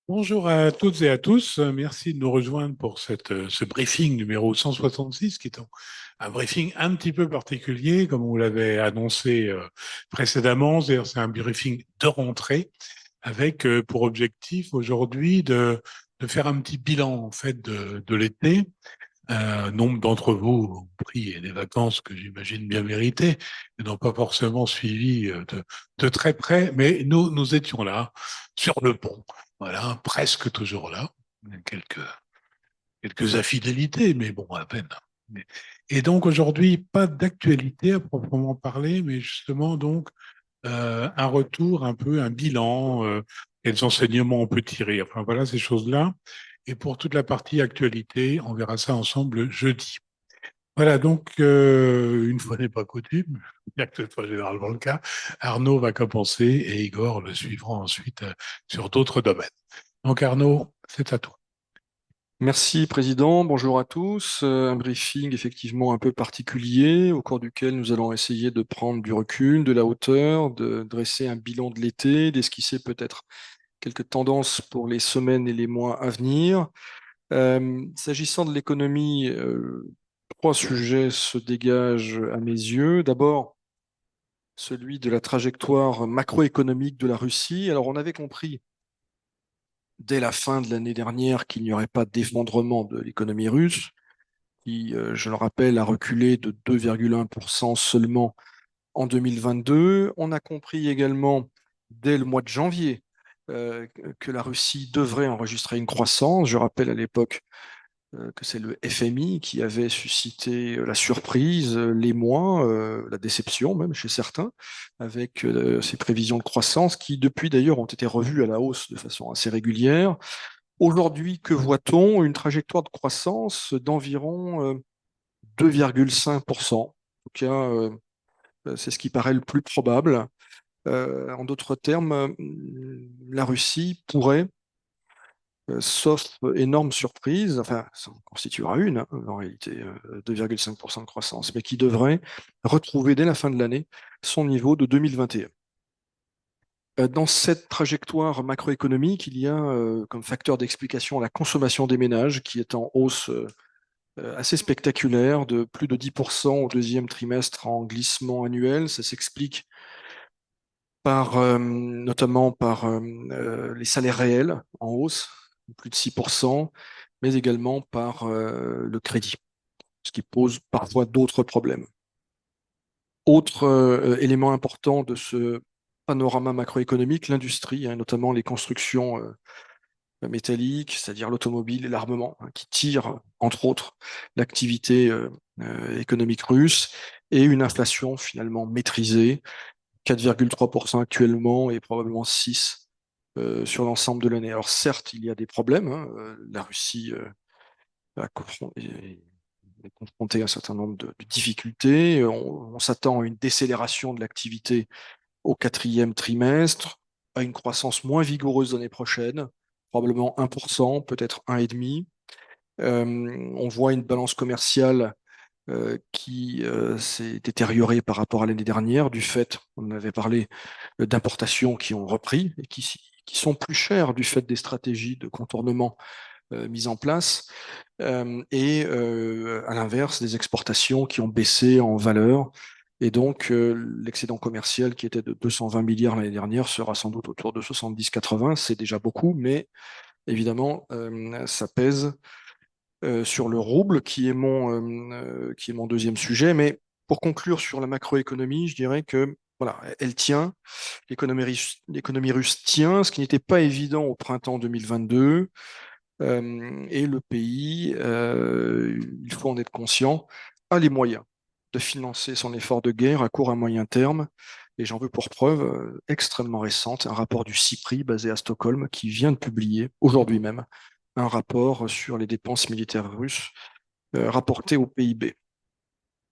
Bonjour à toutes et à tous. Merci de nous rejoindre pour ce briefing numéro 166, qui est un briefing un petit peu particulier, comme vous l'avez annoncé précédemment. C'est-à-dire, c'est un briefing de rentrée avec pour objectif aujourd'hui de faire un petit bilan en fait de l'été. Nombre d'entre vous ont pris des vacances que j'imagine bien méritées et n'ont pas forcément suivi de très près, mais nous étions là, sur le pont, voilà, presque toujours là. Il y a quelques infidélités, mais bon, à peine. Et donc aujourd'hui, pas d'actualité à proprement parler, mais justement donc un retour, un peu un bilan, quels enseignements on peut tirer. Enfin voilà ces choses-là. Et pour toute la partie actualité, on verra ça ensemble jeudi. Voilà, donc, une fois n'est pas coutume, bien que ce soit généralement le cas, Arnaud va commencer et Igor le suivra ensuite sur d'autres domaines. Donc, Arnaud, c'est à toi. Merci, Président. Bonjour à tous. Un briefing effectivement un peu particulier au cours duquel nous allons essayer de prendre du recul, de la hauteur, de dresser un bilan de l'été, d'esquisser peut-être quelques tendances pour les semaines et les mois à venir. S'agissant de l'économie, trois sujets se dégagent à mes yeux. D'abord, celui de la trajectoire macroéconomique de la Russie. Alors, on avait compris dès la fin de l'année dernière qu'il n'y aurait pas d'effondrement de l'économie russe qui, je le rappelle, a reculé de 2,1% seulement en 2022. On a compris également dès le mois de janvier que la Russie devrait enregistrer une croissance. Je rappelle à l'époque que c'est le FMI qui avait suscité la surprise, l'émoi, la déception même chez certains, avec ces prévisions de croissance qui, depuis d'ailleurs, ont été revues à la hausse de façon assez régulière. Aujourd'hui, que voit-on? Une trajectoire de croissance d'environ 2,5%. En tout cas, c'est ce qui paraît le plus probable. En d'autres termes, la Russie pourrait, sauf énorme surprise, enfin, ça en constituera une, hein, en réalité, 2,5% de croissance, mais qui devrait retrouver dès la fin de l'année son niveau de 2021. Dans cette trajectoire macroéconomique, il y a comme facteur d'explication la consommation des ménages qui est en hausse assez spectaculaire de plus de 10% au deuxième trimestre en glissement annuel. Ça s'explique notamment par les salaires réels en hausse, de plus de 6%, mais également par le crédit, ce qui pose parfois d'autres problèmes. Autre élément important de ce panorama macroéconomique, l'industrie, hein, notamment les constructions métalliques, c'est-à-dire l'automobile et l'armement, hein, qui tirent, entre autres, l'activité économique russe, et une inflation finalement maîtrisée, 4,3% actuellement et probablement 6% sur l'ensemble de l'année. Alors certes, il y a des problèmes, hein, la Russie est confrontée à un certain nombre de difficultés, on s'attend à une décélération de l'activité au quatrième trimestre, à une croissance moins vigoureuse l'année prochaine, probablement 1%, peut-être 1,5%. On voit une balance commerciale qui s'est détériorée par rapport à l'année dernière du fait, on en avait parlé, d'importations qui ont repris et qui sont plus chères du fait des stratégies de contournement mises en place, à l'inverse, des exportations qui ont baissé en valeur. Et donc, l'excédent commercial qui était de 220 milliards l'année dernière sera sans doute autour de 70-80. C'est déjà beaucoup, mais évidemment, ça pèse sur le rouble, qui est mon deuxième sujet. Mais pour conclure sur la macroéconomie, je dirais que voilà, elle tient, l'économie russe tient, ce qui n'était pas évident au printemps 2022. Et le pays, il faut en être conscient, a les moyens de financer son effort de guerre à court et moyen terme. Et j'en veux pour preuve extrêmement récente un rapport du CIPRI basé à Stockholm qui vient de publier aujourd'hui même un rapport sur les dépenses militaires russes rapportées au PIB.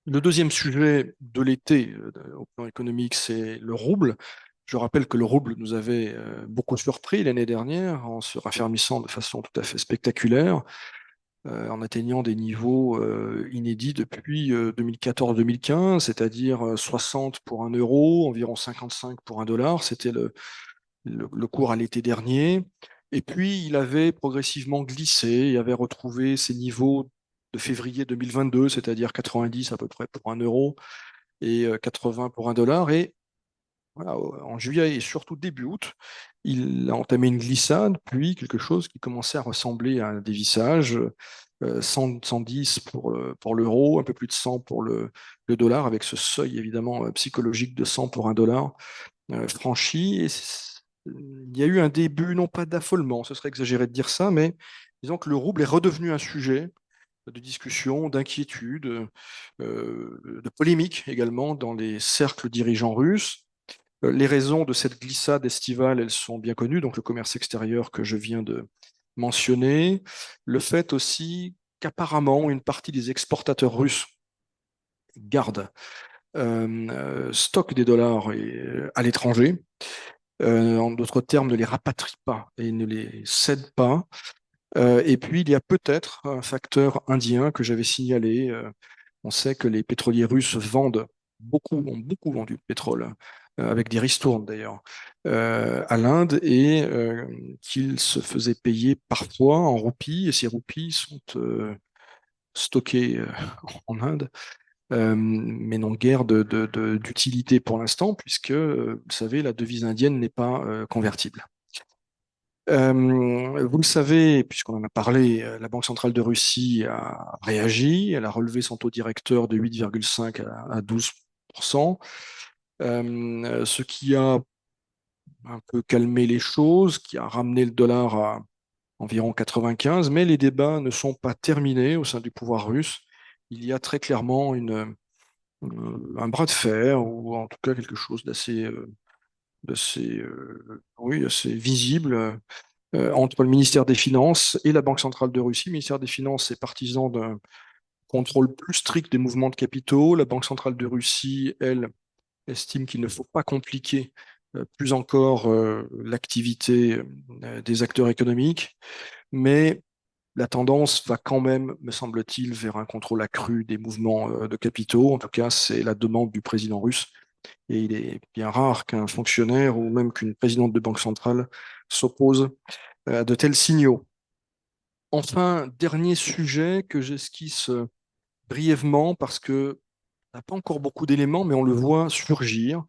Le deuxième sujet de l'été au plan économique, c'est le rouble. Je rappelle que le rouble nous avait beaucoup surpris l'année dernière en se raffermissant de façon tout à fait spectaculaire, en atteignant des niveaux inédits depuis 2014-2015, c'est-à-dire 60 pour un euro, environ 55 pour un dollar. C'était le cours à l'été dernier. Et puis, il avait progressivement glissé, il avait retrouvé ses niveaux de février 2022, c'est-à-dire 90 à peu près pour 1 € et 80 pour 1 $. Et voilà, en juillet et surtout début août, il a entamé une glissade, puis quelque chose qui commençait à ressembler à un dévissage, 100, 110 pour l'euro, un peu plus de 100 pour le dollar, avec ce seuil évidemment psychologique de 100 pour 1 $ franchi. Et il y a eu un début, non pas d'affolement, ce serait exagéré de dire ça, mais disons que le rouble est redevenu un sujet de discussion, d'inquiétude, de polémique également dans les cercles dirigeants russes. Les raisons de cette glissade estivale, elles sont bien connues, donc le commerce extérieur que je viens de mentionner, le fait aussi qu'apparemment une partie des exportateurs russes gardent stock des dollars à l'étranger, en d'autres termes, ne les rapatrient pas et ne les cèdent pas. Et puis, il y a peut-être un facteur indien que j'avais signalé. On sait que les pétroliers russes vendent beaucoup, ont beaucoup vendu de pétrole, avec des ristournes d'ailleurs, à l'Inde, et qu'ils se faisaient payer parfois en roupies, et ces roupies sont stockées en Inde, mais n'ont guère d'utilité pour l'instant, puisque, vous savez, la devise indienne n'est pas convertible. Vous le savez, puisqu'on en a parlé, la Banque centrale de Russie a réagi, elle a relevé son taux directeur de 8,5 à 12%, ce qui a un peu calmé les choses, qui a ramené le dollar à environ 95, mais les débats ne sont pas terminés au sein du pouvoir russe. Il y a très clairement un bras de fer, ou en tout cas quelque chose oui, assez visible, entre le ministère des Finances et la Banque centrale de Russie. Le ministère des Finances est partisan d'un contrôle plus strict des mouvements de capitaux. La Banque centrale de Russie, elle, estime qu'il ne faut pas compliquer plus encore l'activité des acteurs économiques, mais la tendance va quand même, me semble-t-il, vers un contrôle accru des mouvements de capitaux. En tout cas, c'est la demande du président russe. Et il est bien rare qu'un fonctionnaire ou même qu'une présidente de banque centrale s'oppose à de tels signaux. Enfin, dernier sujet que j'esquisse brièvement parce que on n'a pas encore beaucoup d'éléments, mais on le voit surgir,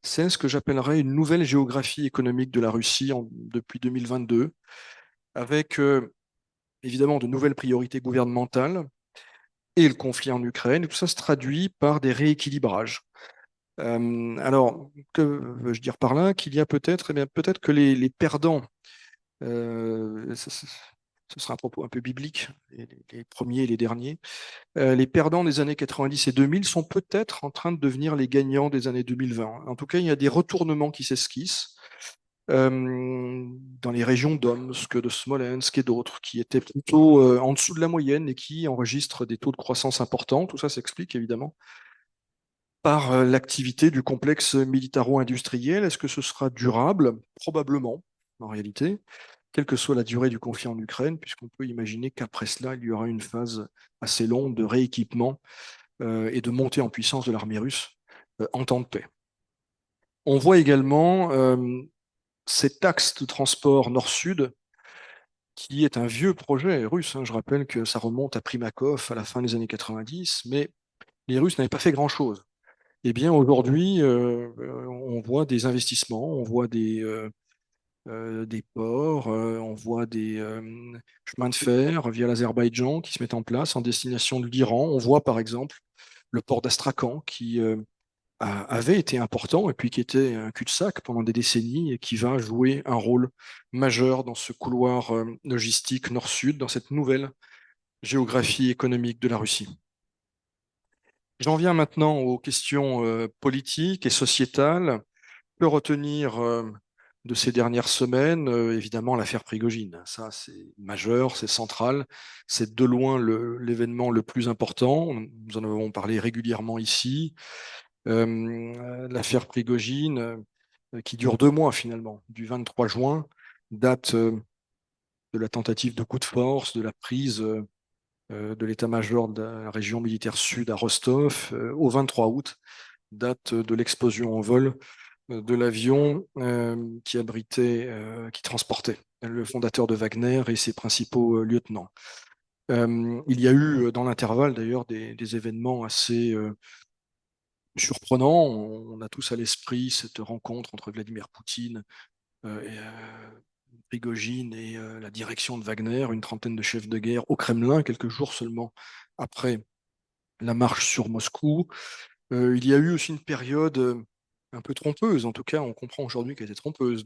c'est ce que j'appellerais une nouvelle géographie économique de la Russie depuis 2022, avec évidemment de nouvelles priorités gouvernementales et le conflit en Ukraine. Et tout ça se traduit par des rééquilibrages. Alors, que veux-je dire par là? Qu'il y a peut-être, eh bien, peut-être que les perdants, ce sera un propos un peu biblique, les premiers et les derniers, les perdants des années 90 et 2000 sont peut-être en train de devenir les gagnants des années 2020. En tout cas, il y a des retournements qui s'esquissent dans les régions d'Omsk, de Smolensk et d'autres, qui étaient plutôt en dessous de la moyenne et qui enregistrent des taux de croissance importants. Tout ça s'explique évidemment par l'activité du complexe militaro-industriel. Est-ce que ce sera durable? Probablement, en réalité, quelle que soit la durée du conflit en Ukraine, puisqu'on peut imaginer qu'après cela, il y aura une phase assez longue de rééquipement et de montée en puissance de l'armée russe en temps de paix. On voit également cet axe de transport nord-sud, qui est un vieux projet russe. Je rappelle que ça remonte à Primakov à la fin des années 90, mais les Russes n'avaient pas fait grand-chose. Eh bien, aujourd'hui, on voit des investissements, on voit des ports, on voit des chemins de fer via l'Azerbaïdjan qui se mettent en place en destination de l'Iran. On voit par exemple le port d'Astrakhan qui avait été important et puis qui était un cul-de-sac pendant des décennies et qui va jouer un rôle majeur dans ce couloir logistique nord-sud, dans cette nouvelle géographie économique de la Russie. J'en viens maintenant aux questions politiques et sociétales. Que retenir de ces dernières semaines? Évidemment, l'affaire Prigojine. Ça, c'est majeur, c'est central. C'est de loin l'événement le plus important. Nous en avons parlé régulièrement ici. L'affaire Prigojine, qui dure 2 mois finalement, du 23 juin, date de la tentative de coup de force, de la prise de l'état-major de la région militaire sud à Rostov, au 23 août, date de l'explosion en vol de l'avion qui abritait, qui transportait le fondateur de Wagner et ses principaux lieutenants. Il y a eu dans l'intervalle d'ailleurs des événements assez surprenants. On a tous à l'esprit cette rencontre entre Vladimir Poutine et Prigojine et la direction de Wagner, une trentaine de chefs de guerre au Kremlin, quelques jours seulement après la marche sur Moscou. Il y a eu aussi une période un peu trompeuse, en tout cas on comprend aujourd'hui qu'elle était trompeuse,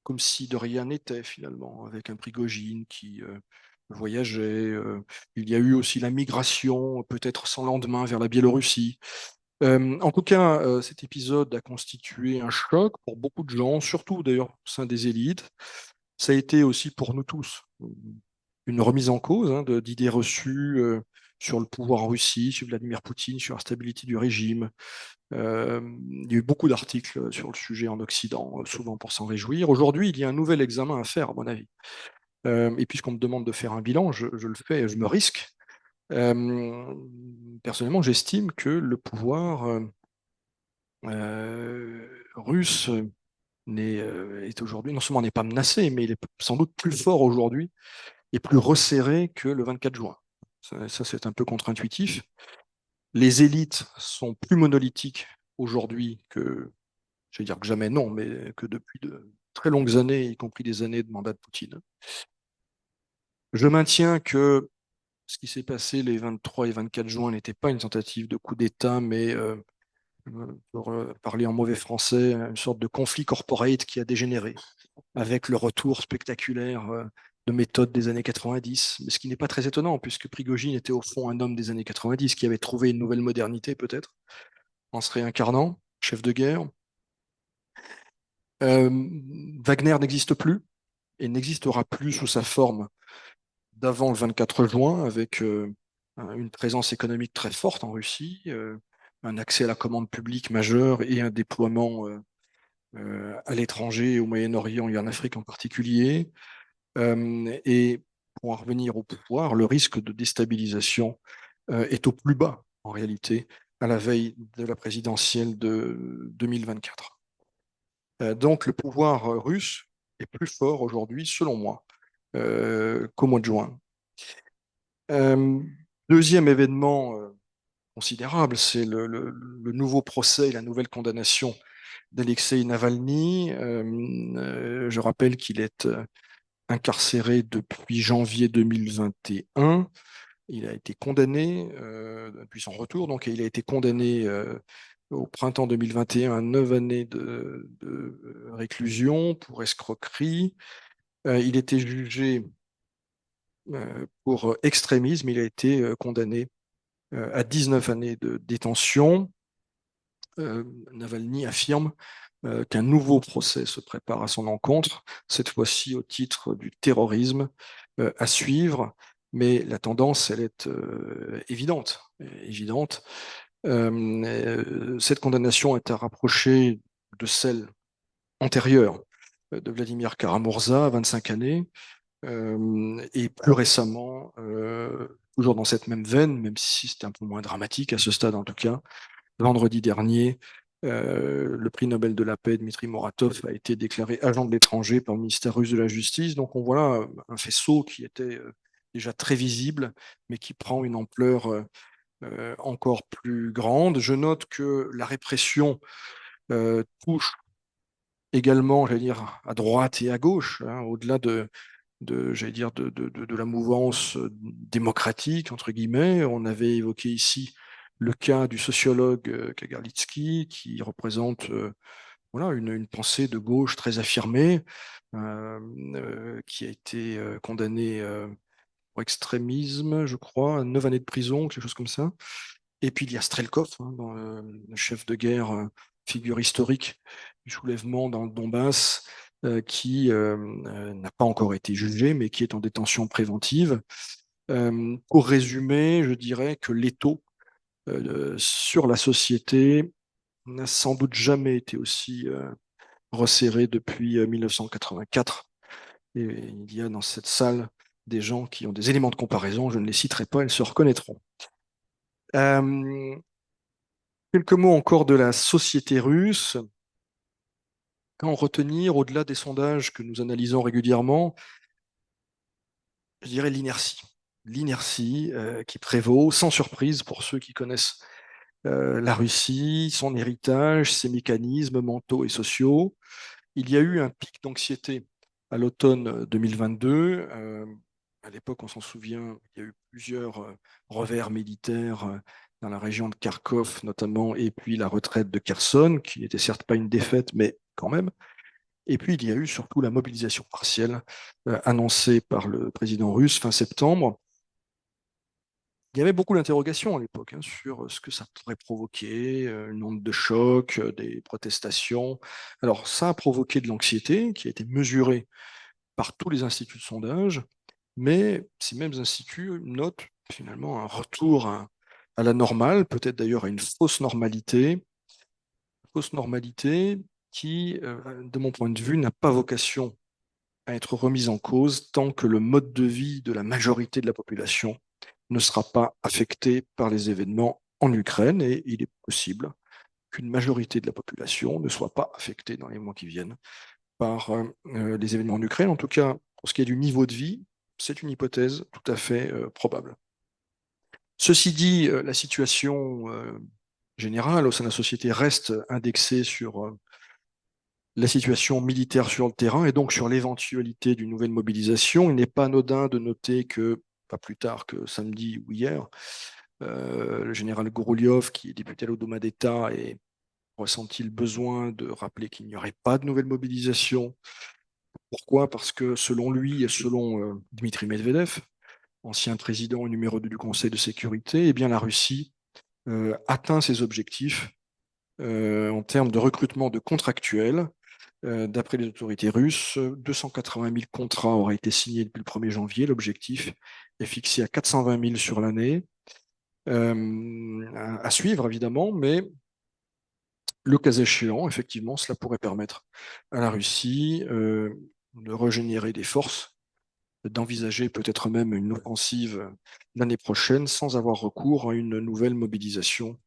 comme si de rien n'était finalement, avec un Prigojine qui voyageait. Il y a eu aussi la migration, peut-être sans lendemain, vers la Biélorussie. En tout cas, cet épisode a constitué un choc pour beaucoup de gens, surtout d'ailleurs au sein des élites. Ça a été aussi pour nous tous une remise en cause d'idées reçues sur le pouvoir en Russie, sur Vladimir Poutine, sur la stabilité du régime. Il y a eu beaucoup d'articles sur le sujet en Occident, souvent pour s'en réjouir. Aujourd'hui, il y a un nouvel examen à faire, à mon avis. Et puisqu'on me demande de faire un bilan, je le fais, je me risque. Personnellement, j'estime que le pouvoir russe est aujourd'hui, non seulement n'est pas menacé, mais il est sans doute plus fort aujourd'hui et plus resserré que le 24 juin. Ça c'est un peu contre-intuitif. Les élites sont plus monolithiques aujourd'hui que, je vais dire que jamais non, mais que depuis de très longues années, y compris des années de mandat de Poutine. Je maintiens que ce qui s'est passé les 23 et 24 juin n'était pas une tentative de coup d'État, mais pour parler en mauvais français, une sorte de conflit corporate qui a dégénéré, avec le retour spectaculaire de méthodes des années 90, mais ce qui n'est pas très étonnant, puisque Prigojine était au fond un homme des années 90 qui avait trouvé une nouvelle modernité, peut-être, en se réincarnant, chef de guerre. Wagner n'existe plus et n'existera plus sous sa forme d'avant le 24 juin, avec une présence économique très forte en Russie, un accès à la commande publique majeur et un déploiement à l'étranger, au Moyen-Orient et en Afrique en particulier. Et pour en revenir au pouvoir, le risque de déstabilisation est au plus bas, en réalité, à la veille de la présidentielle de 2024. Donc le pouvoir russe est plus fort aujourd'hui, selon moi, qu'au mois de juin. Deuxième événement considérable, c'est le nouveau procès et la nouvelle condamnation d'Alexei Navalny. Je rappelle qu'il est incarcéré depuis janvier 2021. Il a été condamné depuis son retour, donc il a été condamné au printemps 2021 à 9 années de réclusion pour escroquerie. Il était jugé pour extrémisme, il a été condamné à 19 années de détention. Navalny affirme qu'un nouveau procès se prépare à son encontre, cette fois-ci au titre du terrorisme à suivre, mais la tendance, elle est évidente. Cette condamnation est à rapprocher de celle antérieure de Vladimir Karamurza, 25 années, et plus récemment, toujours dans cette même veine, même si c'était un peu moins dramatique à ce stade en tout cas, vendredi dernier, le prix Nobel de la paix, Dmitri Muratov, a été déclaré agent de l'étranger par le ministère russe de la Justice. Donc on voit là un faisceau qui était déjà très visible, mais qui prend une ampleur encore plus grande. Je note que la répression touche également, j'allais dire, à droite et à gauche, au-delà j'allais dire, de la mouvance démocratique, entre guillemets. On avait évoqué ici le cas du sociologue Kagarlitsky, qui représente voilà, une pensée de gauche très affirmée, qui a été condamné pour extrémisme, je crois, à 9 années de prison, quelque chose comme ça. Et puis il y a Strelkov, le chef de guerre, figure historique du soulèvement dans le Donbass, qui n'a pas encore été jugé, mais qui est en détention préventive. Pour résumer, je dirais que l'étau sur la société n'a sans doute jamais été aussi resserré depuis 1984. Et il y a dans cette salle des gens qui ont des éléments de comparaison, je ne les citerai pas, ils se reconnaîtront. Quelques mots encore de la société russe. Qu'en retenir au-delà des sondages que nous analysons régulièrement? Je dirais l'inertie. L'inertie qui prévaut, sans surprise pour ceux qui connaissent la Russie, son héritage, ses mécanismes mentaux et sociaux. Il y a eu un pic d'anxiété à l'automne 2022. À l'époque, on s'en souvient, il y a eu plusieurs revers militaires dans la région de Kharkov notamment, et puis la retraite de Kherson, qui n'était certes pas une défaite, mais quand même. Et puis, il y a eu surtout la mobilisation partielle annoncée par le président russe fin septembre. Il y avait beaucoup d'interrogations à l'époque sur ce que ça pourrait provoquer, une onde de choc, des protestations. Alors, ça a provoqué de l'anxiété qui a été mesurée par tous les instituts de sondage, mais ces mêmes instituts notent finalement un retour à la normale, peut-être d'ailleurs à une fausse normalité qui, de mon point de vue, n'a pas vocation à être remise en cause tant que le mode de vie de la majorité de la population ne sera pas affecté par les événements en Ukraine, et il est possible qu'une majorité de la population ne soit pas affectée dans les mois qui viennent par les événements en Ukraine. En tout cas, pour ce qui est du niveau de vie, c'est une hypothèse tout à fait probable. Ceci dit, la situation générale au sein de la société reste indexée sur la situation militaire sur le terrain et donc sur l'éventualité d'une nouvelle mobilisation. Il n'est pas anodin de noter que, pas plus tard que samedi ou hier, le général Gorouliev, qui est député à l'Odoma d'État, et ressenti le besoin de rappeler qu'il n'y aurait pas de nouvelle mobilisation. Pourquoi? Parce que selon lui et selon Dmitri Medvedev, ancien président et numéro 2 du Conseil de sécurité, eh bien, la Russie atteint ses objectifs en termes de recrutement de contractuels. D'après les autorités russes, 280 000 contrats auraient été signés depuis le 1er janvier. L'objectif est fixé à 420 000 sur l'année. À suivre, évidemment, mais le cas échéant, effectivement, cela pourrait permettre à la Russie de régénérer des forces, d'envisager peut-être même une offensive l'année prochaine sans avoir recours à une nouvelle mobilisation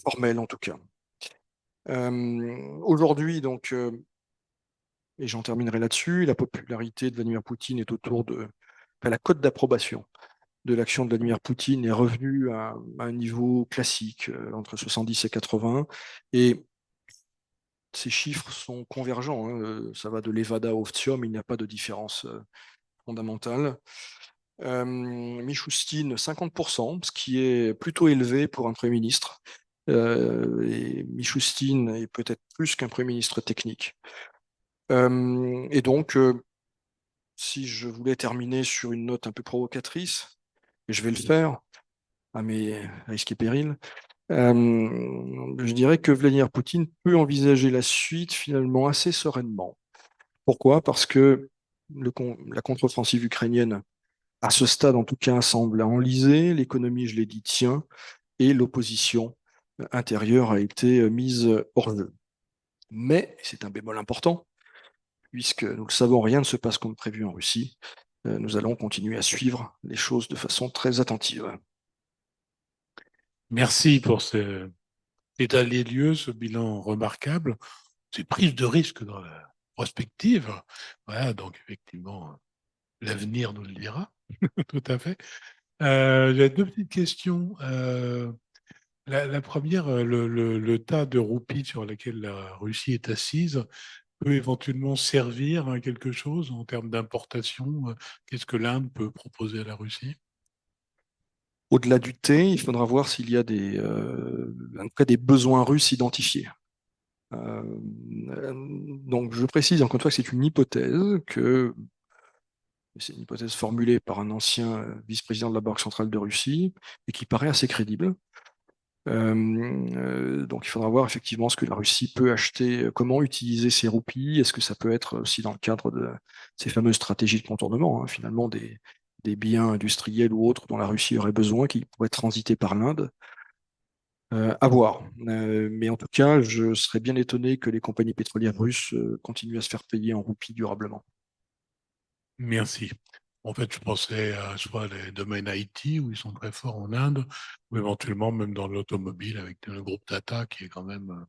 formelle en tout cas. Aujourd'hui, donc, et j'en terminerai là-dessus, la popularité de Vladimir Poutine est autour de... Enfin, la cote d'approbation de l'action de Vladimir Poutine est revenue à un niveau classique, entre 70 et 80, et ces chiffres sont convergents. Ça va de Levada au Oftium, il n'y a pas de différence fondamentale. Mishustin, 50%, ce qui est plutôt élevé pour un Premier ministre. Et Mishustin est peut-être plus qu'un Premier ministre technique. Et donc, si je voulais terminer sur une note un peu provocatrice, et je vais le faire à mes risques et périls, je dirais que Vladimir Poutine peut envisager la suite finalement assez sereinement. Pourquoi? Parce que la contre-offensive ukrainienne, à ce stade en tout cas, semble enlisée, l'économie, je l'ai dit, tient, et l'opposition intérieure a été mise hors jeu. Mais, c'est un bémol important, puisque nous le savons, rien ne se passe comme prévu en Russie, nous allons continuer à suivre les choses de façon très attentive. Merci pour cet état des lieux, ce bilan remarquable, ces prises de risque dans la prospective. Voilà, donc effectivement, l'avenir nous le dira, tout à fait. J'ai deux petites questions. La première, le tas de roupies sur lequel la Russie est assise peut éventuellement servir à quelque chose en termes d'importation. Qu'est-ce que l'Inde peut proposer à la Russie? Au-delà du thé, il faudra voir s'il y a en tout cas des besoins russes identifiés. Euh, donc je précise encore une fois que c'est une hypothèse, c'est une hypothèse formulée par un ancien vice-président de la Banque centrale de Russie et qui paraît assez crédible. Donc il faudra voir effectivement ce que la Russie peut acheter, comment utiliser ses roupies. Est-ce que ça peut être aussi dans le cadre de ces fameuses stratégies de contournement, finalement des biens industriels ou autres dont la Russie aurait besoin, qui pourraient transiter par l'Inde. À voir. Mais en tout cas, je serais bien étonné que les compagnies pétrolières russes continuent à se faire payer en roupies durablement. Merci. En fait, je pensais à soit les domaines IT, où ils sont très forts en Inde, ou éventuellement même dans l'automobile avec le groupe Tata, qui est quand même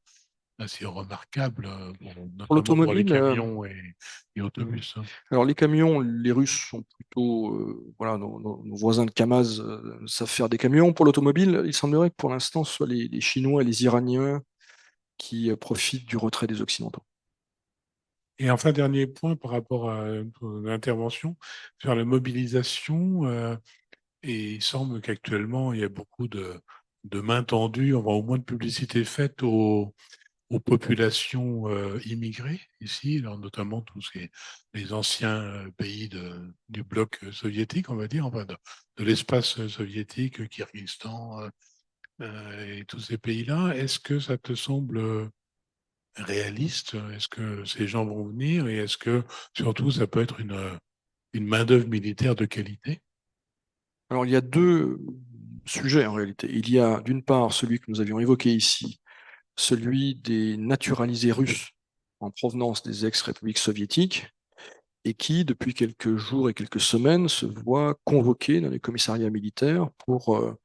assez remarquable, Pour notamment pour les l'automobile, camions et autobus, hein. alors les camions, les Russes sont plutôt, voilà, nos voisins de Kamaz savent faire des camions. Pour l'automobile, il semblerait que pour l'instant, ce soit les Chinois et les Iraniens qui profitent du retrait des Occidentaux. Et enfin, dernier point par rapport à l'intervention sur la mobilisation. Et il semble qu'actuellement, il y a beaucoup de mains tendues, enfin, au moins de publicité faite aux populations immigrées ici, alors notamment tous les anciens pays du bloc soviétique, on va dire, enfin de l'espace soviétique, Kyrgyzstan et tous ces pays-là. Est-ce que ça te semble réaliste? Est-ce que ces gens vont venir et est-ce que surtout ça peut être une main-d'œuvre militaire de qualité? Alors il y a deux sujets en réalité. Il y a d'une part celui que nous avions évoqué ici, celui des naturalisés russes en provenance des ex-républiques soviétiques et qui, depuis quelques jours et quelques semaines, se voient convoqués dans les commissariats militaires pour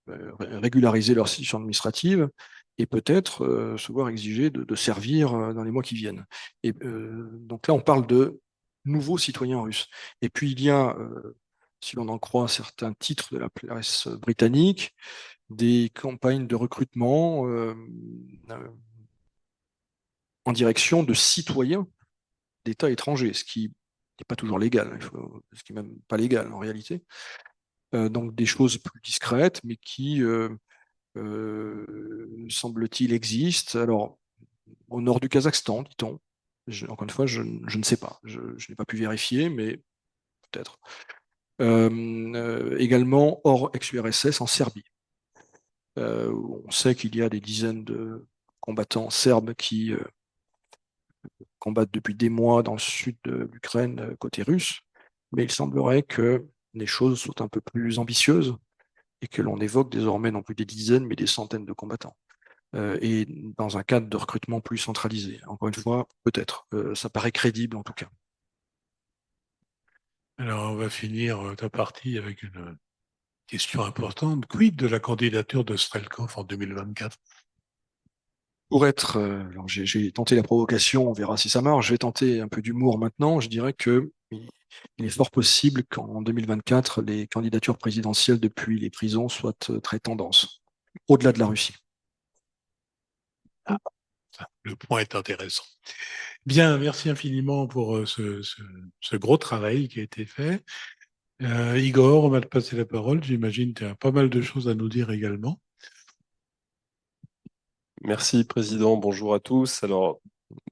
régulariser leur situation administrative et peut-être se voir exiger de servir dans les mois qui viennent. Et donc là, on parle de nouveaux citoyens russes. Et puis il y a, si l'on en croit certains titres de la presse britannique, des campagnes de recrutement euh, en direction de citoyens d'États étrangers, ce qui n'est pas toujours légal, ce qui n'est même pas légal en réalité. Donc des choses plus discrètes, mais qui, semble-t-il, existent. Alors, au nord du Kazakhstan, dit-on. Encore une fois, je ne sais pas. Je n'ai pas pu vérifier, mais peut-être. Également hors ex-URSS en Serbie. Où on sait qu'il y a des dizaines de combattants serbes qui combattent depuis des mois dans le sud de l'Ukraine, côté russe. Mais il semblerait que les choses soient un peu plus ambitieuses et que l'on évoque désormais non plus des dizaines, mais des centaines de combattants. Et dans un cadre de recrutement plus centralisé. Encore une fois, peut-être. Ça paraît crédible en tout cas. Alors, on va finir ta partie avec une question importante. Quid de la candidature de Strelkov en 2024? Pour être, alors j'ai tenté la provocation, on verra si ça marche. Je vais tenter un peu d'humour maintenant. Je dirais que il est fort possible qu'en 2024, les candidatures présidentielles depuis les prisons soient très tendance, au-delà de la Russie. Ah, le point est intéressant. Bien, merci infiniment pour ce gros travail qui a été fait. Igor, on va te passer la parole. J'imagine que tu as pas mal de choses à nous dire également. Merci, Président. Bonjour à tous. Alors,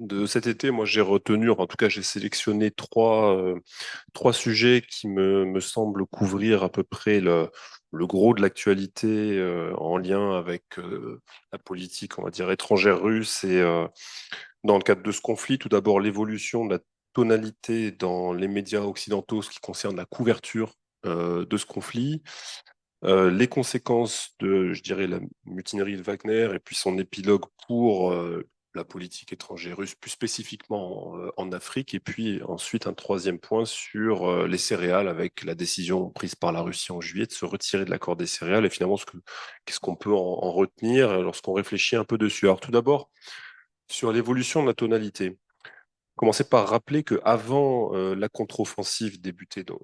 de cet été, moi, j'ai retenu, en tout cas, j'ai sélectionné trois sujets qui me semblent couvrir à peu près le gros de l'actualité en lien avec la politique, on va dire, étrangère russe. Et dans le cadre de ce conflit, tout d'abord, l'évolution de la tonalité dans les médias occidentaux, ce qui concerne la couverture de ce conflit. Les conséquences de, je dirais, la mutinerie de Wagner et puis son épilogue pour la politique étrangère russe, plus spécifiquement en Afrique. Et puis ensuite, un troisième point sur les céréales, avec la décision prise par la Russie en juillet de se retirer de l'accord des céréales. Et finalement, qu'est-ce qu'on peut en retenir lorsqu'on réfléchit un peu dessus. Alors tout d'abord, sur l'évolution de la tonalité. Commencer par rappeler qu'avant la contre-offensive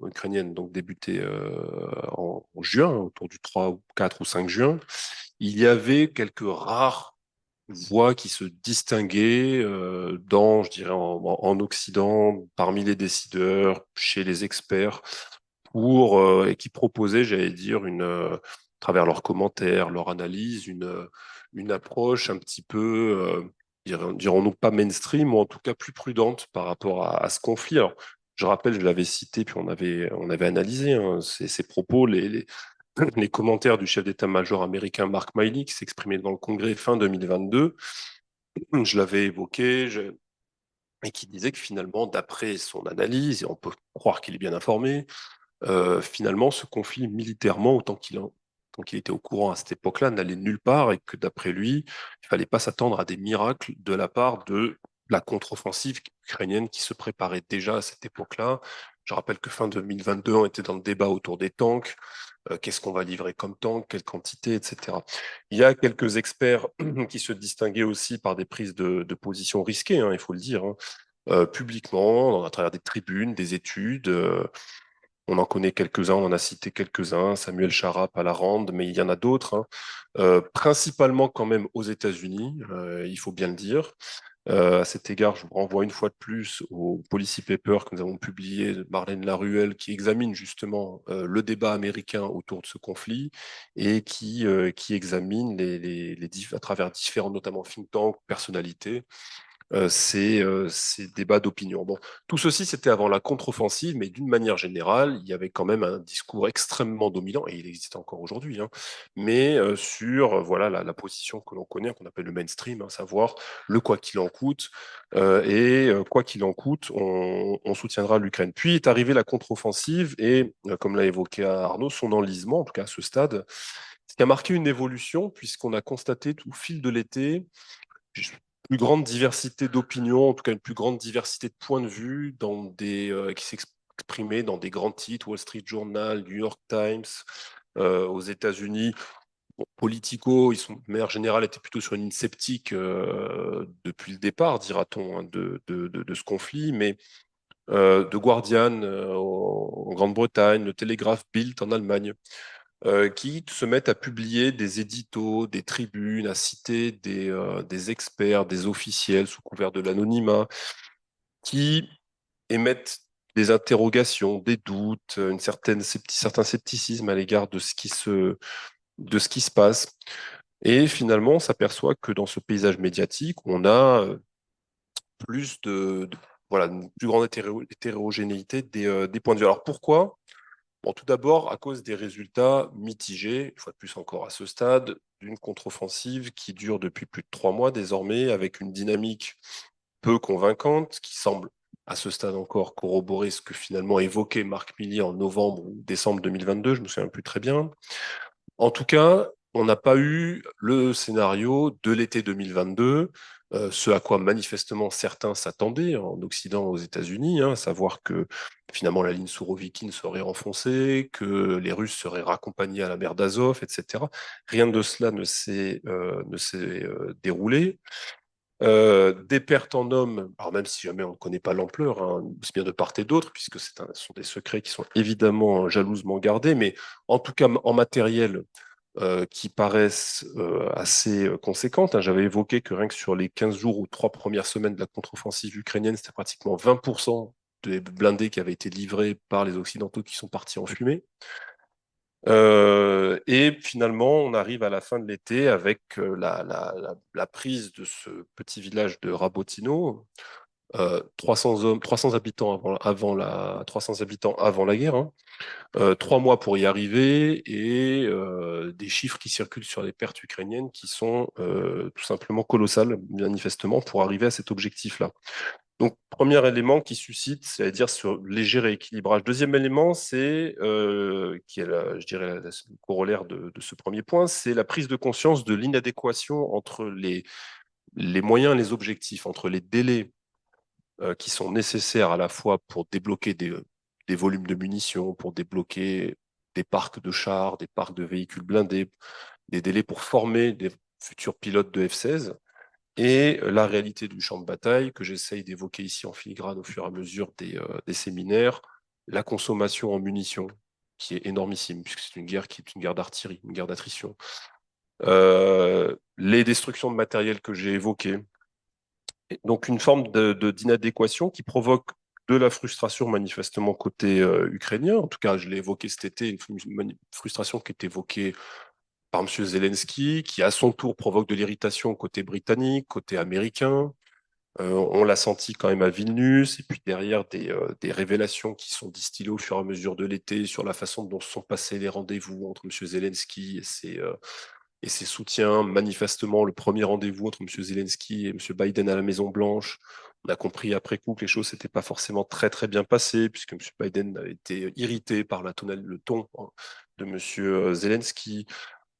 ukrainienne, donc débutée en juin, autour du 3, ou 4 ou 5 juin, il y avait quelques rares voix qui se distinguaient je dirais, en Occident, parmi les décideurs, chez les experts, et qui proposaient, j'allais dire, à travers leurs commentaires, leurs analyses, une approche un petit peu, dirons-nous pas mainstream, ou en tout cas plus prudente par rapport à ce conflit. Alors, je rappelle, je l'avais cité, puis on avait analysé ces propos, les commentaires du chef d'état-major américain Mark Milley, qui s'exprimait dans le Congrès fin 2022. Je l'avais évoqué, et qui disait que finalement, d'après son analyse, et on peut croire qu'il est bien informé, finalement, ce conflit militairement, autant qu'il était au courant à cette époque-là, n'allait nulle part et que d'après lui, il fallait pas s'attendre à des miracles de la part de la contre-offensive ukrainienne qui se préparait déjà à cette époque-là. Je rappelle que fin 2022, on était dans le débat autour des tanks. Qu'est-ce qu'on va livrer comme tank, quelle quantité, etc. Il y a quelques experts qui se distinguaient aussi par des prises de position risquées, hein, il faut le dire, hein, publiquement, à travers des tribunes, des études. On en connaît quelques-uns, on en a cité quelques-uns, Samuel Charap à la Rande, mais il y en a d'autres, hein. Principalement quand même aux États-Unis, il faut bien le dire. À cet égard, je vous renvoie une fois de plus au Policy Paper que nous avons publié de Marlène Laruelle, qui examine justement le débat américain autour de ce conflit et qui examine à travers différents, notamment think tanks, personnalités, ces débats d'opinion. Bon, tout ceci, c'était avant la contre-offensive, mais d'une manière générale, il y avait quand même un discours extrêmement dominant, et il existe encore aujourd'hui, hein, mais sur voilà, la position que l'on connaît, qu'on appelle le mainstream, hein, savoir le quoi qu'il en coûte, quoi qu'il en coûte, on soutiendra l'Ukraine. Puis est arrivée la contre-offensive, et comme l'a évoqué Arnaud, son enlisement, en tout cas à ce stade, ce qui a marqué une évolution, puisqu'on a constaté au fil de l'été plus grande diversité d'opinions, en tout cas une plus grande diversité de points de vue qui s'exprimaient dans des grands titres, Wall Street Journal, New York Times, aux États-Unis. Bon, Politico, de manière générale, étaient plutôt sur une ligne sceptique depuis le départ, dira-t-on, hein, de ce conflit, mais The Guardian en Grande-Bretagne, le Telegraph Bild en Allemagne, qui se mettent à publier des éditos, des tribunes, à citer des experts, des officiels sous couvert de l'anonymat, qui émettent des interrogations, des doutes, certain scepticisme à l'égard de ce qui se passe. Et finalement, on s'aperçoit que dans ce paysage médiatique, on a plus voilà, une plus grande hétérogénéité des points de vue. Alors pourquoi? Bon, tout d'abord, à cause des résultats mitigés, une fois de plus encore à ce stade, d'une contre-offensive qui dure depuis plus de 3 mois désormais, avec une dynamique peu convaincante, qui semble à ce stade encore corroborer ce que finalement évoquait Marc Milley en novembre ou décembre 2022, je me souviens plus très bien. En tout cas, on n'a pas eu le scénario de l'été 2022, ce à quoi manifestement certains s'attendaient en Occident, aux États-Unis, hein, à savoir que finalement la ligne Sourovikine serait enfoncée, que les Russes seraient raccompagnés à la mer d'Azov, etc. Rien de cela ne s'est déroulé. Des pertes en hommes, alors même si jamais on ne connaît pas l'ampleur, hein, aussi bien de part et d'autre, puisque ce sont des secrets qui sont évidemment jalousement gardés, mais en tout cas en matériel, qui paraissent assez conséquentes, hein. J'avais évoqué que rien que sur les 15 jours ou 3 premières semaines de la contre-offensive ukrainienne, c'était pratiquement 20% des blindés qui avaient été livrés par les Occidentaux qui sont partis en fumée. Et finalement, on arrive à la fin de l'été avec la prise de ce petit village de Rabotino, 300 hommes, 300 habitants 300 habitants avant la guerre, hein. 3 mois pour y arriver et des chiffres qui circulent sur les pertes ukrainiennes qui sont tout simplement colossales, manifestement, pour arriver à cet objectif-là. Donc, premier élément qui suscite, c'est-à-dire sur léger rééquilibrage. Deuxième élément, qui est, je dirais, le corollaire de ce premier point, c'est la prise de conscience de l'inadéquation entre les moyens et les objectifs, entre les délais qui sont nécessaires à la fois pour débloquer des volumes de munitions, pour débloquer des parcs de chars, des parcs de véhicules blindés, des délais pour former des futurs pilotes de F-16, et la réalité du champ de bataille que j'essaye d'évoquer ici en filigrane au fur et à mesure des séminaires, la consommation en munitions, qui est énormissime, puisque c'est une guerre qui est une guerre d'artillerie, une guerre d'attrition. Les destructions de matériel que j'ai évoquées, donc une forme d'inadéquation qui provoque de la frustration manifestement côté ukrainien. En tout cas, je l'ai évoqué cet été, une frustration qui est évoquée par M. Zelensky, qui à son tour provoque de l'irritation côté britannique, côté américain. On l'a senti quand même à Vilnius, et puis derrière des révélations qui sont distillées au fur et à mesure de l'été sur la façon dont se sont passés les rendez-vous entre M. Zelensky et ses soutiens. Manifestement, le premier rendez-vous entre M. Zelensky et M. Biden à la Maison-Blanche, on a compris après coup que les choses s'étaient pas forcément très très bien passées, puisque M. Biden a été irrité par le ton, hein, de M. Zelensky.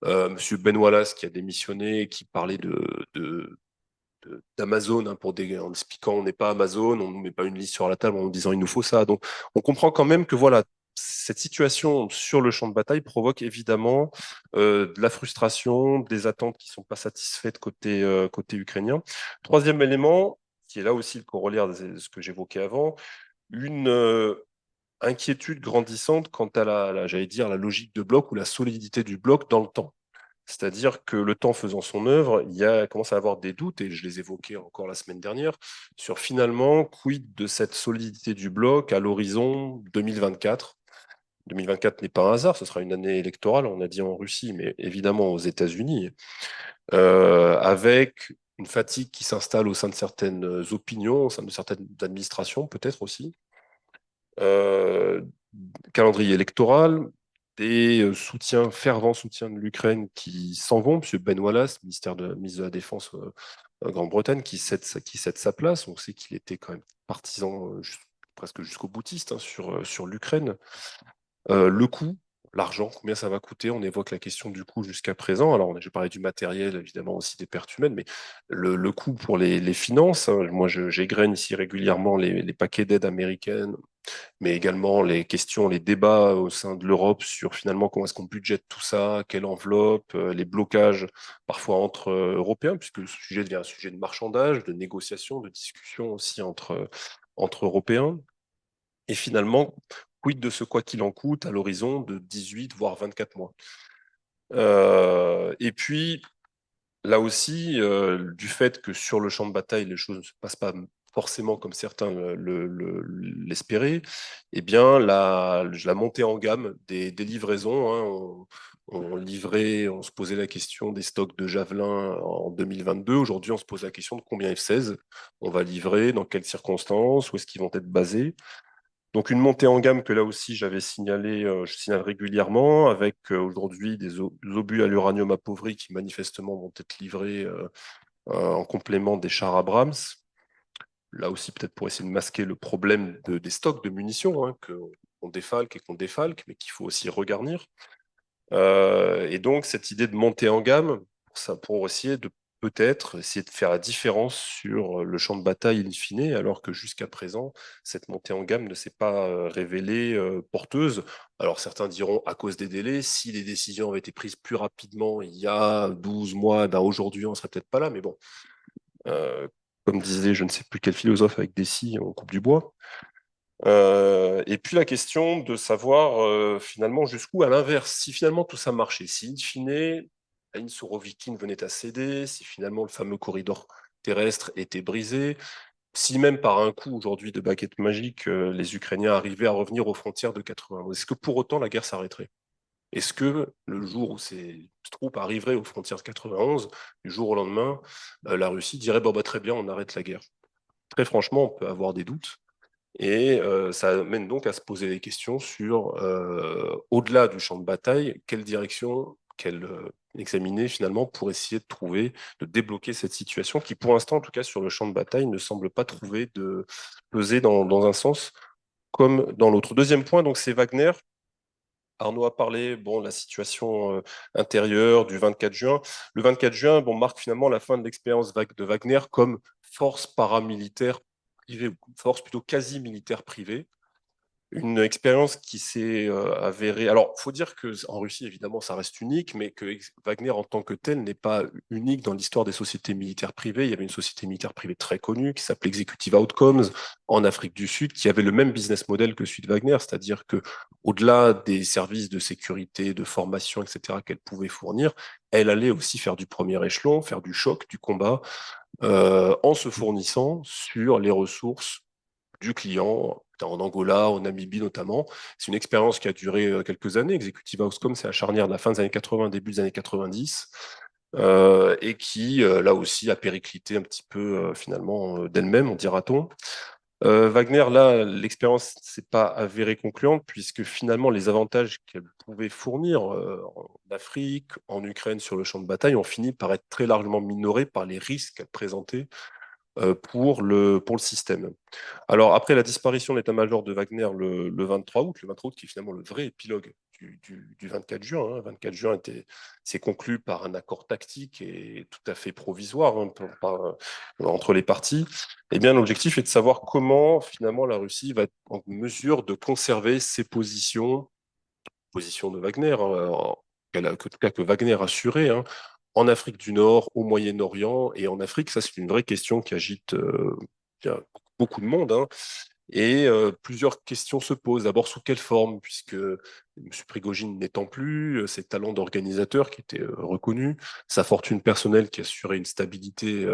M. Ben Wallace qui a démissionné, qui parlait d'Amazon, hein, en expliquant on n'est pas Amazon, on ne nous met pas une liste sur la table en nous disant il nous faut ça. Donc on comprend quand même que voilà, cette situation sur le champ de bataille provoque évidemment de la frustration, des attentes qui ne sont pas satisfaites côté ukrainien. Troisième élément, qui est là aussi le corollaire de ce que j'évoquais avant, une inquiétude grandissante quant à j'allais dire, la logique de bloc ou la solidité du bloc dans le temps. C'est-à-dire que le temps faisant son œuvre, commence à avoir des doutes, et je les évoquais encore la semaine dernière, sur finalement, quid de cette solidité du bloc à l'horizon 2024. 2024 n'est pas un hasard, ce sera une année électorale, on a dit en Russie, mais évidemment aux États-Unis, avec une fatigue qui s'installe au sein de certaines opinions, au sein de certaines administrations peut-être aussi, calendrier électoral, des fervents soutiens de l'Ukraine qui s'en vont. M. Ben Wallace, ministre de la Défense Grande-Bretagne, qui cède sa place. On sait qu'il était quand même partisan presque jusqu'au boutiste, hein, sur l'Ukraine. Le coût, l'argent, combien ça va coûter? On évoque la question du coût jusqu'à présent. Alors, j'ai parlé du matériel, évidemment aussi des pertes humaines, mais le coût pour les finances, hein, moi j'égrène ici régulièrement les paquets d'aide américaines, mais également les questions, les débats au sein de l'Europe sur finalement comment est-ce qu'on budgète tout ça, quelle enveloppe, les blocages parfois entre Européens, puisque le sujet devient un sujet de marchandage, de négociation, de discussion aussi entre Européens. Et finalement, quid de ce quoi qu'il en coûte à l'horizon de 18, voire 24 mois. Et puis, là aussi, du fait que sur le champ de bataille, les choses ne se passent pas forcément comme certains l'espéraient, eh bien, la montée en gamme des livraisons, hein, on se posait la question des stocks de Javelin en 2022. Aujourd'hui, on se pose la question de combien F-16 on va livrer, dans quelles circonstances, où est-ce qu'ils vont être basés. Donc une montée en gamme que là aussi j'avais signalé, je signale régulièrement, avec aujourd'hui des obus à l'uranium appauvri qui manifestement vont être livrés en complément des chars Abrams. Là aussi peut-être pour essayer de masquer le problème des stocks de munitions, hein, qu'on défalque et qu'on défalque, mais qu'il faut aussi regarnir. Et donc cette idée de monter en gamme, pour essayer de peut-être essayer de faire la différence sur le champ de bataille in fine, alors que jusqu'à présent, cette montée en gamme ne s'est pas révélée porteuse. Alors certains diront à cause des délais, si les décisions avaient été prises plus rapidement il y a 12 mois, ben aujourd'hui on serait peut-être pas là, mais bon, comme disait je ne sais plus quel philosophe avec des scies, on coupe du bois. Et puis la question de savoir finalement jusqu'où, à l'inverse, si finalement tout ça marchait, si in fine, la ligne Sourovikine venait à céder, si finalement le fameux corridor terrestre était brisé, si même par un coup aujourd'hui de baguette magique, les Ukrainiens arrivaient à revenir aux frontières de 91, est-ce que pour autant la guerre s'arrêterait? Est-ce que le jour où ces troupes arriveraient aux frontières de 91, du jour au lendemain, la Russie dirait bon, bah, très bien, on arrête la guerre? Très franchement, on peut avoir des doutes. Et ça amène donc à se poser des questions sur, au-delà du champ de bataille, quelle direction, examiner finalement pour essayer de trouver, de débloquer cette situation qui, pour l'instant, en tout cas sur le champ de bataille, ne semble pas trouver de peser dans un sens comme dans l'autre. Deuxième point, donc c'est Wagner. Arnaud a parlé, bon, de la situation intérieure du 24 juin. Le 24 juin, bon, marque finalement la fin de l'expérience de Wagner comme force paramilitaire privée, ou force plutôt quasi militaire privée. Une expérience qui s'est avérée. Alors, il faut dire qu'en Russie, évidemment, ça reste unique, mais que Wagner en tant que tel n'est pas unique dans l'histoire des sociétés militaires privées. Il y avait une société militaire privée très connue qui s'appelait Executive Outcomes en Afrique du Sud, qui avait le même business model que celui de Wagner, c'est-à-dire que au-delà des services de sécurité, de formation, etc., qu'elle pouvait fournir, elle allait aussi faire du premier échelon, faire du choc, du combat, en se fournissant sur les ressources du client, en Angola, en Namibie notamment. C'est une expérience qui a duré quelques années. Executive Outcomes, c'est la charnière de la fin des années 80, début des années 90, et qui, là aussi, a périclité un petit peu, finalement, d'elle-même, on dira-t-on. Wagner, là, l'expérience ne s'est pas avérée concluante, puisque finalement, les avantages qu'elle pouvait fournir en Afrique, en Ukraine, sur le champ de bataille, ont fini par être très largement minorés par les risques qu'elle présentait pour le système. Alors, après la disparition de l'état-major de Wagner le 23 août, qui est finalement le vrai épilogue du 24 juin. 24 juin s'est conclu par un accord tactique et tout à fait provisoire entre les parties. Eh bien, l'objectif est de savoir comment finalement la Russie va être en mesure de conserver ses positions de Wagner, en tout cas que Wagner assurait, en Afrique du Nord, au Moyen-Orient et en Afrique. Ça, c'est une vraie question qui agite beaucoup de monde. Et plusieurs questions se posent. D'abord, sous quelle forme, puisque M. Prigogine n'étant plus, ses talents d'organisateur qui étaient reconnus, sa fortune personnelle qui assurait une stabilité,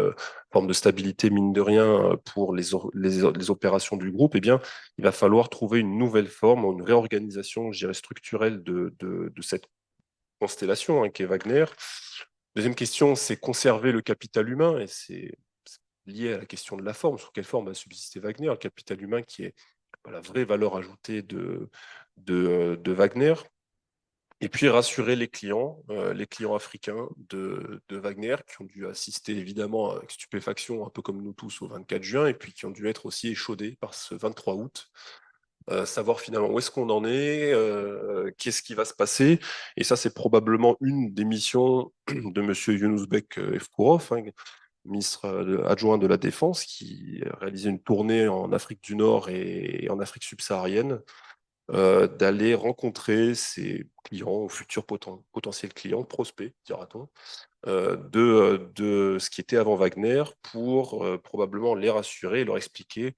forme de stabilité, mine de rien, pour les opérations du groupe, eh bien, il va falloir trouver une nouvelle forme, une réorganisation, je dirais, structurelle de cette constellation qu'est Wagner. Deuxième question, c'est conserver le capital humain, et c'est lié à la question de la forme, sous quelle forme va subsister Wagner, le capital humain qui est la vraie valeur ajoutée de Wagner, et puis rassurer les clients africains de Wagner, qui ont dû assister évidemment avec stupéfaction, un peu comme nous tous, au 24 juin, et puis qui ont dû être aussi échaudés par ce 23 août. Savoir finalement où est-ce qu'on en est, qu'est-ce qui va se passer. Et ça, c'est probablement une des missions de M. Younoussbek Evkourov, ministre adjoint de la Défense, qui réalisait une tournée en Afrique du Nord et en Afrique subsaharienne, d'aller rencontrer ses clients, ou futurs potentiels clients, prospects, dira-t-on, de ce qui était avant Wagner, pour probablement les rassurer et leur expliquer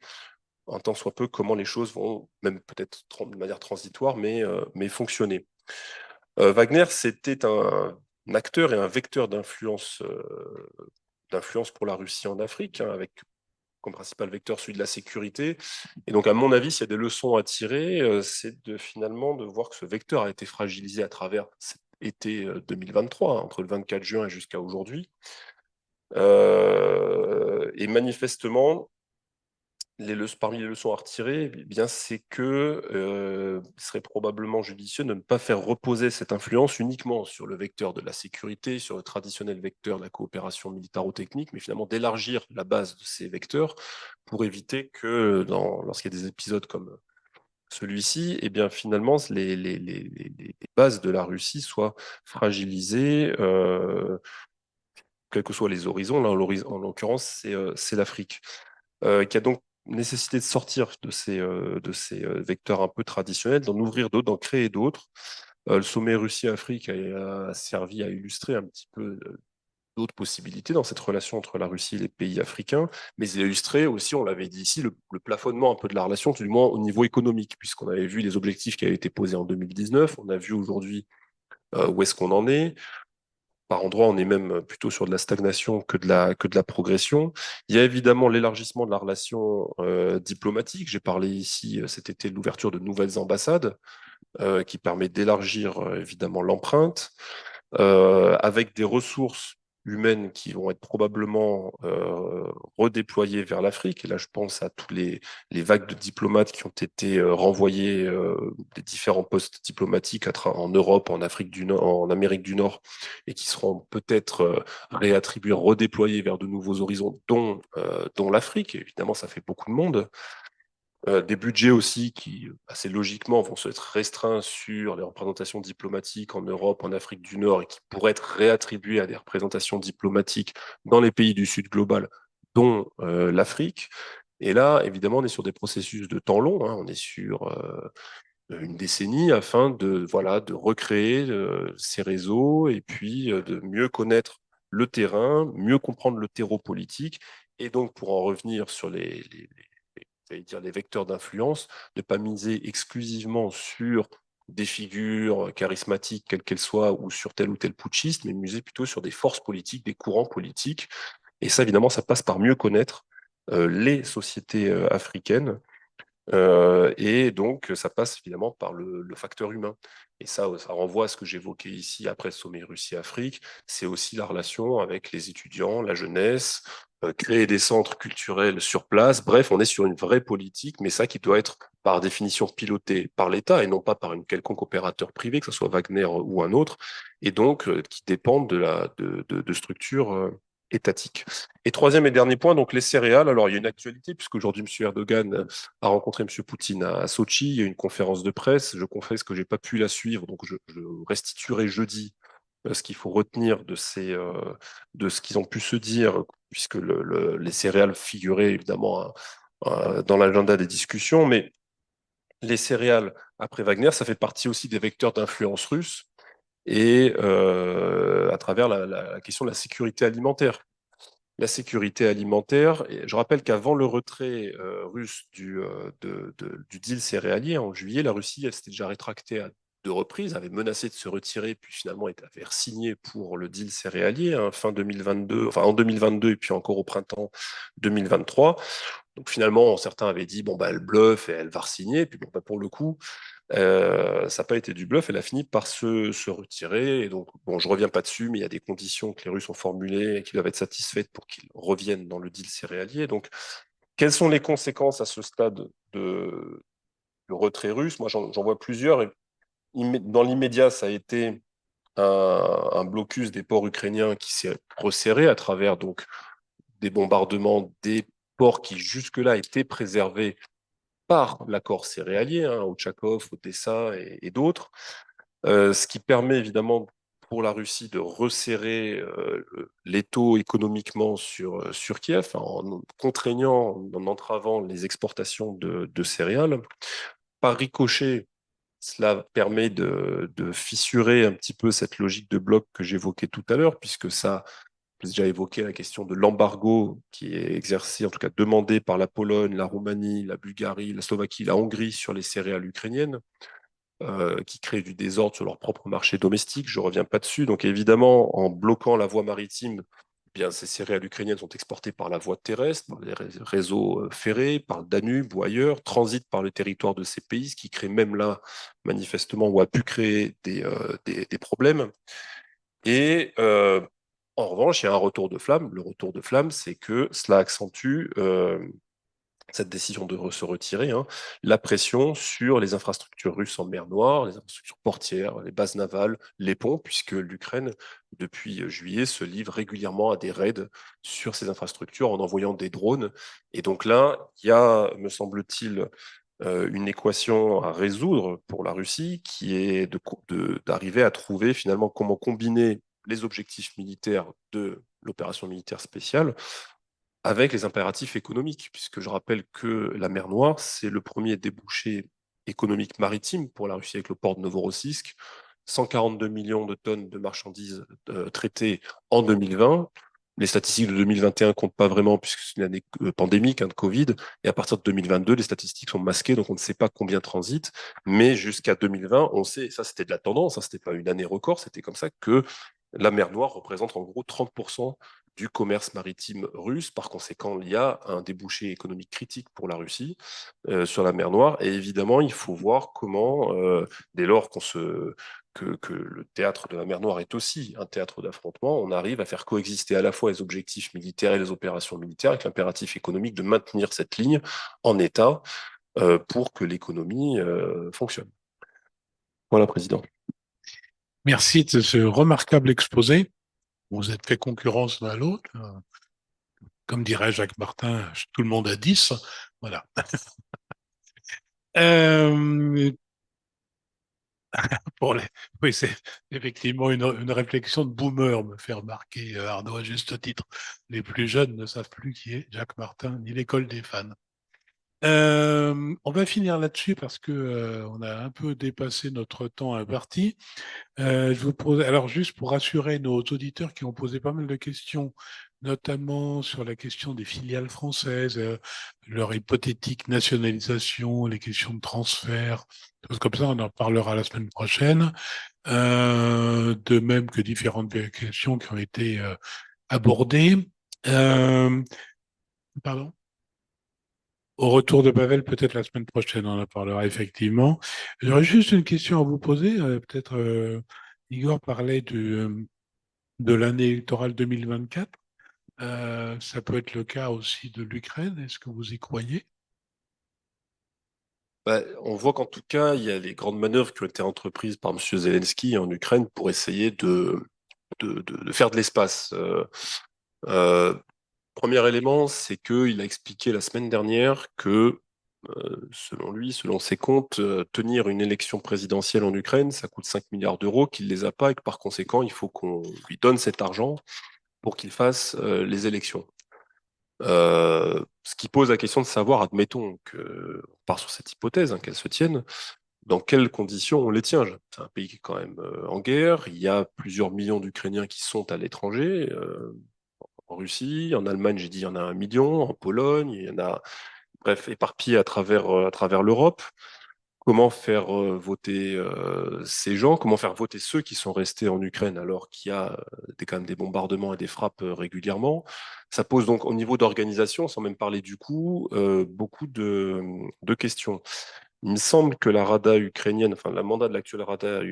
un tant soit peu comment les choses vont, même peut-être de manière transitoire, mais fonctionner. Wagner, c'était un acteur et un vecteur d'influence pour la Russie en Afrique, avec comme principal vecteur celui de la sécurité. Et donc, à mon avis, s'il y a des leçons à tirer, c'est finalement de voir que ce vecteur a été fragilisé à travers cet été 2023, entre le 24 juin et jusqu'à aujourd'hui. Et manifestement, parmi les leçons à retirer, eh bien, c'est que il serait probablement judicieux de ne pas faire reposer cette influence uniquement sur le vecteur de la sécurité, sur le traditionnel vecteur de la coopération militaro-technique, mais finalement d'élargir la base de ces vecteurs pour éviter que, lorsqu'il y a des épisodes comme celui-ci, eh bien, finalement, les bases de la Russie soient fragilisées, quels que soient les horizons. Là, en l'occurrence, c'est l'Afrique, qui a donc nécessité de sortir de ces vecteurs un peu traditionnels, d'en ouvrir d'autres, d'en créer d'autres. Le sommet Russie-Afrique a servi à illustrer un petit peu d'autres possibilités dans cette relation entre la Russie et les pays africains, mais il a illustré aussi, on l'avait dit ici, le plafonnement un peu de la relation, du moins au niveau économique, puisqu'on avait vu les objectifs qui avaient été posés en 2019, on a vu aujourd'hui où est-ce qu'on en est. Par endroits, on est même plutôt sur de la stagnation que de la progression. Il y a évidemment l'élargissement de la relation diplomatique. J'ai parlé ici cet été de l'ouverture de nouvelles ambassades qui permet d'élargir évidemment l'empreinte avec des ressources humaines qui vont être probablement redéployées vers l'Afrique. Et là, je pense à tous les vagues de diplomates qui ont été renvoyés des différents postes diplomatiques en Europe, en Afrique du Nord, en Amérique du Nord, et qui seront peut-être réattribués, redéployés vers de nouveaux horizons, dont l'Afrique. Évidemment, ça fait beaucoup de monde. Des budgets aussi qui, assez logiquement, vont se être restreints sur les représentations diplomatiques en Europe, en Afrique du Nord, et qui pourraient être réattribués à des représentations diplomatiques dans les pays du Sud global, dont l'Afrique. Et là, évidemment, on est sur des processus de temps long, on est sur une décennie afin de recréer ces réseaux et puis de mieux connaître le terrain, mieux comprendre le terreau politique, et donc pour en revenir sur les vecteurs d'influence, de ne pas miser exclusivement sur des figures charismatiques, quelles qu'elles soient, ou sur tel ou tel putschiste, mais miser plutôt sur des forces politiques, des courants politiques. Et ça, évidemment, ça passe par mieux connaître les sociétés africaines. Et donc, ça passe évidemment par le facteur humain. Et ça renvoie à ce que j'évoquais ici après le sommet Russie-Afrique. C'est aussi la relation avec les étudiants, la jeunesse, créer des centres culturels sur place. Bref, on est sur une vraie politique, mais ça qui doit être par définition piloté par l'État et non pas par une quelconque opérateur privé, que ce soit Wagner ou un autre, et donc qui dépendent de structures étatique. Et troisième et dernier point, donc les céréales. Alors, il y a une actualité, puisqu'aujourd'hui, M. Erdogan a rencontré M. Poutine à Sochi. Il y a une conférence de presse. Je confesse que je n'ai pas pu la suivre, donc je restituerai jeudi ce qu'il faut retenir de ce qu'ils ont pu se dire, puisque les céréales figuraient évidemment dans l'agenda des discussions. Mais les céréales, après Wagner, ça fait partie aussi des vecteurs d'influence russe et à travers la question de la sécurité alimentaire. La sécurité alimentaire, et je rappelle qu'avant le retrait russe du deal céréalier en juillet, la Russie, elle s'était déjà rétractée à 2 reprises, avait menacé de se retirer, puis finalement avait signé pour le deal céréalier fin 2022, enfin en 2022 et puis encore au printemps 2023. Donc finalement, certains avaient dit bon bah elle bluffe et elle va signer, puis bon bah pour le coup, ça n'a pas été du bluff, elle a fini par se retirer. Et donc, bon, je reviens pas dessus, mais il y a des conditions que les Russes ont formulées et qui doivent être satisfaites pour qu'ils reviennent dans le deal céréalier. Donc, quelles sont les conséquences à ce stade du retrait russe? Moi, j'en vois plusieurs. Et dans l'immédiat, ça a été un blocus des ports ukrainiens qui s'est resserré à travers donc des bombardements des ports qui jusque-là étaient préservés par l'accord céréalier, Ochakov, Odessa et d'autres. Ce qui permet évidemment pour la Russie de resserrer l'étau économiquement sur Kiev, en contraignant, en entravant les exportations de céréales. Par ricochet, cela permet de fissurer un petit peu cette logique de bloc que j'évoquais tout à l'heure, puisque ça, j'ai déjà évoqué la question de l'embargo qui est exercé, en tout cas demandé par la Pologne, la Roumanie, la Bulgarie, la Slovaquie, la Hongrie sur les céréales ukrainiennes. Qui créent du désordre sur leur propre marché domestique. Je ne reviens pas dessus. Donc évidemment, en bloquant la voie maritime, eh bien, ces céréales ukrainiennes sont exportées par la voie terrestre, par les réseaux ferrés, par le Danube ou ailleurs, transitent par le territoire de ces pays, ce qui crée même là, manifestement, ou a pu créer des problèmes. Et en revanche, il y a un retour de flamme. Le retour de flamme, c'est que cela accentue cette décision de se retirer, la pression sur les infrastructures russes en mer Noire, les infrastructures portières, les bases navales, les ponts, puisque l'Ukraine, depuis juillet, se livre régulièrement à des raids sur ces infrastructures en envoyant des drones. Et donc là, il y a, me semble-t-il, une équation à résoudre pour la Russie, qui est d'arriver à trouver finalement comment combiner les objectifs militaires de l'opération militaire spéciale avec les impératifs économiques, puisque je rappelle que la mer Noire, c'est le premier débouché économique maritime pour la Russie avec le port de Novorossiysk, 142 millions de tonnes de marchandises traitées en 2020. Les statistiques de 2021 ne comptent pas vraiment puisque c'est une année pandémique, de Covid. Et à partir de 2022, les statistiques sont masquées, donc on ne sait pas combien transite. Mais jusqu'à 2020, on sait, ça c'était de la tendance, c'était pas une année record, c'était comme ça que la mer Noire représente en gros 30% du commerce maritime russe. Par conséquent, il y a un débouché économique critique pour la Russie sur la mer Noire. Et évidemment, il faut voir comment, dès lors que le théâtre de la mer Noire est aussi un théâtre d'affrontement, on arrive à faire coexister à la fois les objectifs militaires et les opérations militaires avec l'impératif économique de maintenir cette ligne en état pour que l'économie fonctionne. Voilà, Président. Merci de ce remarquable exposé. Vous êtes fait concurrence l'un à l'autre. Comme dirait Jacques Martin, tout le monde a 10. Voilà. Euh, pour les... Oui, c'est effectivement une réflexion de boomer, me fait remarquer Arnaud à juste titre. Les plus jeunes ne savent plus qui est Jacques Martin, ni l'école des fans. On va finir là-dessus parce que on a un peu dépassé notre temps imparti. Je vous pose, alors juste pour rassurer nos auditeurs qui ont posé pas mal de questions, notamment sur la question des filiales françaises, leur hypothétique nationalisation, les questions de transfert, choses comme ça, on en parlera la semaine prochaine. De même que différentes questions qui ont été abordées. Euh, Pardon? Au retour de Pavel, peut-être la semaine prochaine, on en parlera effectivement. J'aurais juste une question à vous poser. Peut-être Igor parlait de l'année électorale 2024. Ça peut être le cas aussi de l'Ukraine. Est-ce que vous y croyez? On voit qu'en tout cas, il y a les grandes manœuvres qui ont été entreprises par M. Zelensky en Ukraine pour essayer de faire de l'espace. Premier élément, c'est qu'il a expliqué la semaine dernière que, selon lui, selon ses comptes, tenir une élection présidentielle en Ukraine, ça coûte 5 milliards d'euros, qu'il ne les a pas et que par conséquent, il faut qu'on lui donne cet argent pour qu'il fasse les élections. Ce qui pose la question de savoir, admettons qu'on part sur cette hypothèse, hein, qu'elle se tienne, dans quelles conditions on les tient. C'est un pays qui est quand même en guerre, il y a plusieurs millions d'Ukrainiens qui sont à l'étranger, en Russie, en Allemagne, j'ai dit, il y en a 1 million, en Pologne, il y en a, bref, éparpillés à travers l'Europe. Comment faire voter ces gens? Comment faire voter ceux qui sont restés en Ukraine alors qu'il y a quand même des bombardements et des frappes régulièrement? Ça pose donc au niveau d'organisation, sans même parler du coût, beaucoup de questions. Il me semble que la Rada ukrainienne, enfin la mandat de l'actuelle Rada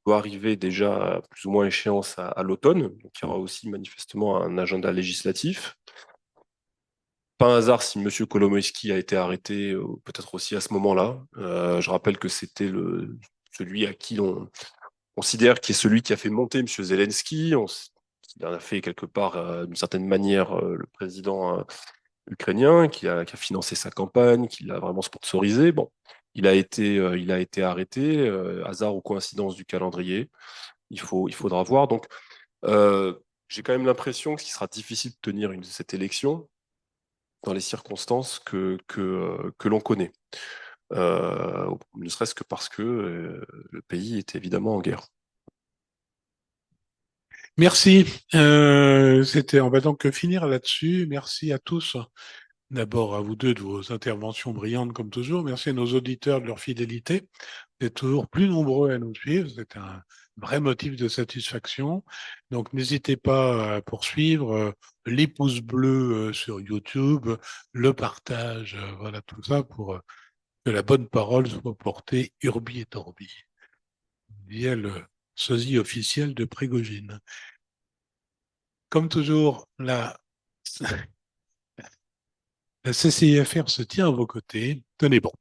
doit arriver déjà à plus ou moins échéance à l'automne. Donc il y aura aussi manifestement un agenda législatif. Pas un hasard si M. Kolomoïski a été arrêté, peut-être aussi à ce moment-là. Je rappelle que c'était celui à qui on considère qui est celui qui a fait monter M. Zelensky. Il en a fait quelque part, d'une certaine manière, le président ukrainien, qui a financé sa campagne, qui l'a vraiment sponsorisé. Bon, il a été arrêté, hasard ou coïncidence du calendrier. Il faudra voir. Donc, euh, j'ai quand même l'impression qu'il sera difficile de tenir cette élection dans les circonstances que l'on connaît. Ne serait-ce que parce que le pays est évidemment en guerre. Merci. On va donc finir là-dessus. Merci à tous. D'abord à vous deux de vos interventions brillantes comme toujours. Merci à nos auditeurs de leur fidélité. Vous êtes toujours plus nombreux à nous suivre. C'est un vrai motif de satisfaction. Donc n'hésitez pas à poursuivre les pouces bleus sur YouTube, le partage, voilà tout ça pour que la bonne parole soit portée urbi et orbi via le sosie officiel de Prégogine. Comme toujours, la CCIFR se tient à vos côtés. Tenez bon.